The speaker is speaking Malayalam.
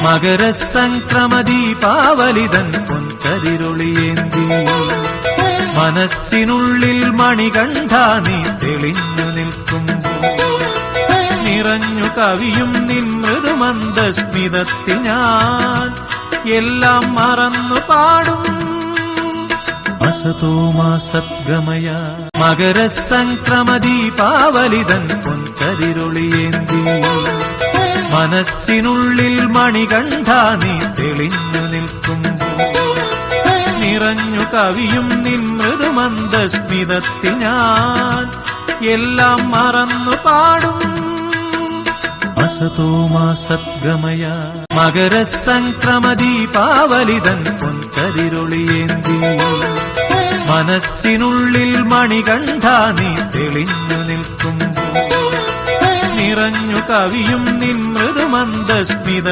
മകരസംക്രമ ദീപാവലിതൻ പൊൻകതിരൊളിയേന്തി മനസ്സിനുള്ളിൽ മണികണ്ഠ നീ തെളിഞ്ഞു നിൽക്കുമ്പോൾ നിറഞ്ഞു കവിയും നിൻ മൃദുമന്ദസ്മിതത്തിൽ ഞാൻ എല്ലാം മറന്നു പാടും അസതോ മാ സദ്ഗമയ. മകരസംക്രമ ദീപാവലിതൻ പൊൻകതിരൊളിയേന്തി മനസ്സിനുള്ളിൽ മണികണ്ഠ നീ തെളിഞ്ഞു നിൽക്കുമ്പോൾ നിറഞ്ഞു കവിയും നിൻ മൃദുമന്ദസ്മിതത്തിൽ ഞാൻ എല്ലാം മറന്നു പാടും അസതോ മാ സദ്ഗമയ. മകരസംക്രമ ദീപാവലിതൻ പൊൻകതിരൊളിയേന്തി മനസ്സിനുള്ളിൽ മണികണ്ഠ നീ തെളിഞ്ഞു നിൽക്കുമ്പോൾ നിറഞ്ഞു കവിയും നിൻ മൃദുമന്ദസ്മിത